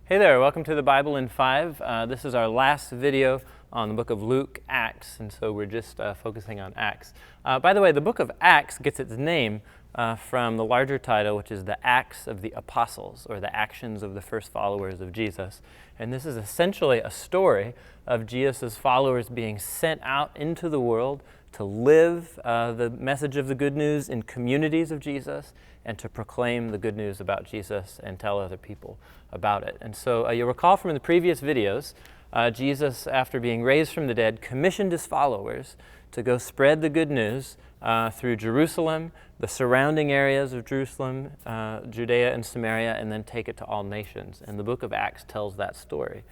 Hey there, welcome to the Bible in 5. This is our last video on the book of Luke, Acts, and so we're just focusing on Acts. By the way, the book of Acts gets its name from the larger title, which is the Acts of the Apostles, or the actions of the first followers of Jesus. And this is essentially a story of Jesus' followers being sent out into the world to live the message of the good news in communities of Jesus and to proclaim the good news about Jesus and tell other people about it. And so you'll recall from the previous videos, Jesus, after being raised from the dead, commissioned his followers to go spread the good news through Jerusalem, the surrounding areas of Jerusalem, Judea and Samaria, and then take it to all nations. And the book of Acts tells that story.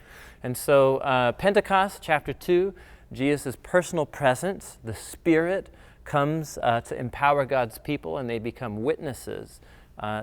And so Pentecost, chapter 2, Jesus' personal presence, the Spirit, comes to empower God's people, and they become witnesses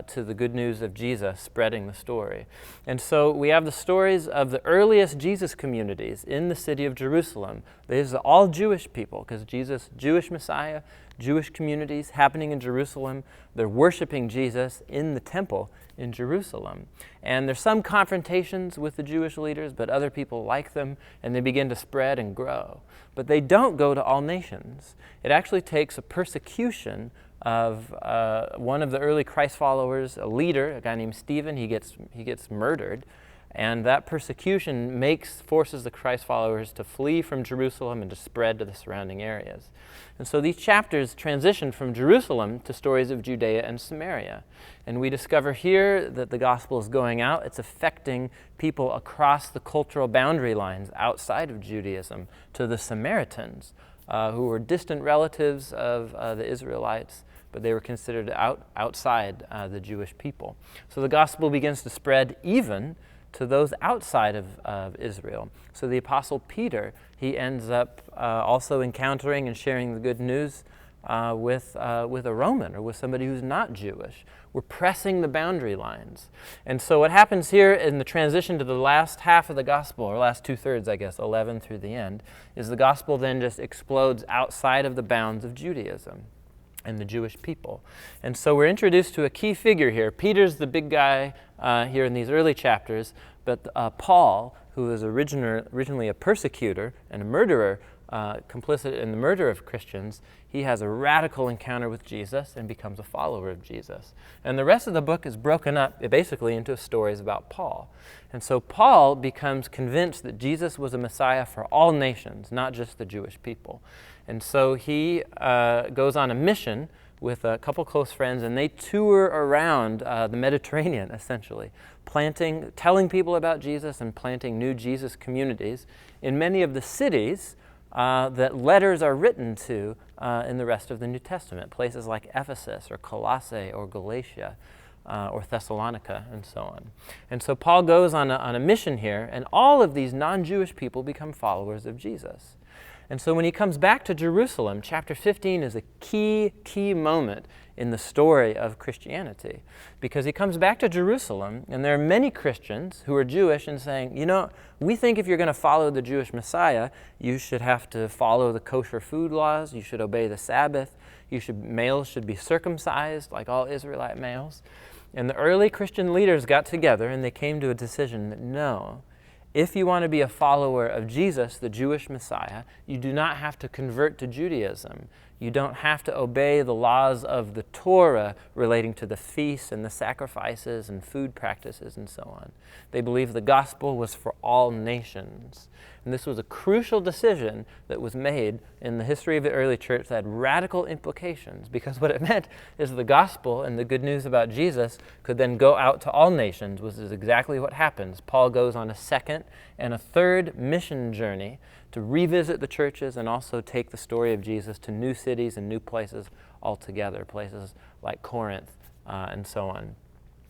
to the good news of Jesus, spreading the story. And so we have the stories of the earliest Jesus communities in the city of Jerusalem. These are all Jewish people, because Jesus, Jewish Messiah, Jewish communities happening in Jerusalem. They're worshiping Jesus in the temple in Jerusalem. And there's some confrontations with the Jewish leaders, but other people like them, and they begin to spread and grow. But they don't go to all nations. It actually takes a persecution of one of the early Christ followers, a leader, a guy named Stephen. He gets murdered, and that persecution forces the Christ followers to flee from Jerusalem and to spread to the surrounding areas. And so these chapters transition from Jerusalem to stories of Judea and Samaria. And we discover here that the gospel is going out. It's affecting people across the cultural boundary lines outside of Judaism to the Samaritans, who were distant relatives of the Israelites, but they were considered outside the Jewish people. So the gospel begins to spread even to those outside of Israel. So the Apostle Peter, he ends up also encountering and sharing the good news with a Roman, or with somebody who's not Jewish. We're pressing the boundary lines. And so what happens here in the transition to the last half of the gospel, or last 2/3, I guess, 11 through the end, is the gospel then just explodes outside of the bounds of Judaism and the Jewish people. And so we're introduced to a key figure here. Peter's the big guy here in these early chapters, but Paul, who is originally a persecutor and a murderer, complicit in the murder of Christians, he has a radical encounter with Jesus and becomes a follower of Jesus. And the rest of the book is broken up basically into stories about Paul. And so Paul becomes convinced that Jesus was a Messiah for all nations, not just the Jewish people. And so he goes on a mission with a couple close friends, and they tour around the Mediterranean, essentially, telling people about Jesus and planting new Jesus communities in many of the cities that letters are written to in the rest of the New Testament, places like Ephesus or Colossae or Galatia or Thessalonica and so on. And so Paul goes on a mission here, and all of these non-Jewish people become followers of Jesus. And so when he comes back to Jerusalem, chapter 15 is a key moment in the story of Christianity, because he comes back to Jerusalem, and there are many Christians who are Jewish and saying, we think if you're going to follow the Jewish Messiah, you should have to follow the kosher food laws, you should obey the Sabbath, males should be circumcised like all Israelite males. And the early Christian leaders got together and they came to a decision that no, if you want to be a follower of Jesus, the Jewish Messiah, you do not have to convert to Judaism. You don't have to obey the laws of the Torah relating to the feasts and the sacrifices and food practices and so on. They believed the gospel was for all nations. And this was a crucial decision that was made in the history of the early church that had radical implications, because what it meant is the gospel and the good news about Jesus could then go out to all nations, which is exactly what happens. Paul goes on a second and a third mission journey to revisit the churches and also take the story of Jesus to new cities and new places altogether, places like Corinth and so on.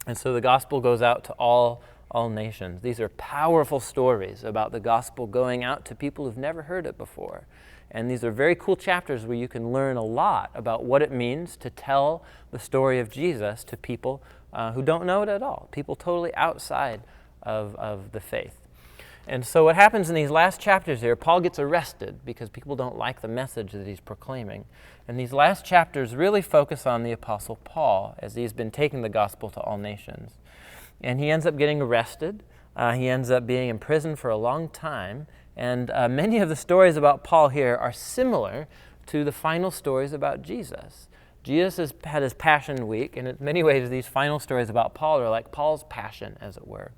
And so the gospel goes out to all nations. These are powerful stories about the gospel going out to people who've never heard it before. And these are very cool chapters where you can learn a lot about what it means to tell the story of Jesus to people who don't know it at all, people totally outside of the faith. And so what happens in these last chapters here, Paul gets arrested because people don't like the message that he's proclaiming. And these last chapters really focus on the Apostle Paul as he's been taking the gospel to all nations. And he ends up getting arrested He ends up being in prison for a long time, and many of the stories about Paul here are similar to the final stories about Jesus. Jesus has had his Passion Week, and in many ways these final stories about Paul are like Paul's passion, as it were.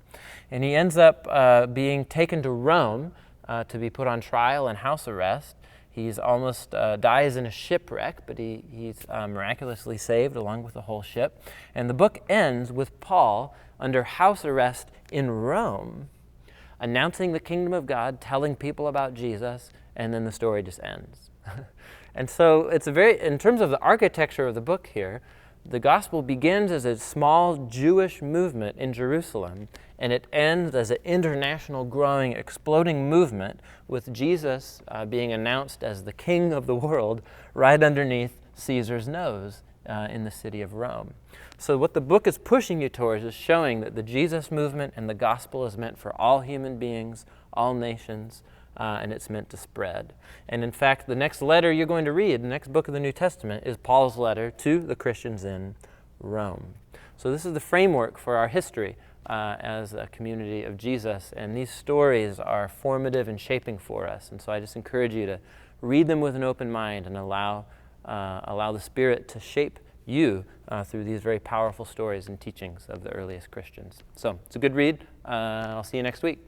And he ends up being taken to Rome to be put on trial and house arrest. He's almost dies in a shipwreck, but he's miraculously saved along with the whole ship. And the book ends with Paul under house arrest in Rome, announcing the kingdom of God, telling people about Jesus, and then the story just ends. And so it's in terms of the architecture of the book here, the gospel begins as a small Jewish movement in Jerusalem, and it ends as an international, growing, exploding movement with Jesus being announced as the king of the world right underneath Caesar's nose in the city of Rome. So what the book is pushing you towards is showing that the Jesus movement and the gospel is meant for all human beings, all nations, and it's meant to spread. And in fact, the next letter you're going to read, the next book of the New Testament, is Paul's letter to the Christians in Rome. So this is the framework for our history as a community of Jesus, and these stories are formative and shaping for us. And so I just encourage you to read them with an open mind and allow the Spirit to shape you through these very powerful stories and teachings of the earliest Christians. So it's a good read. I'll see you next week.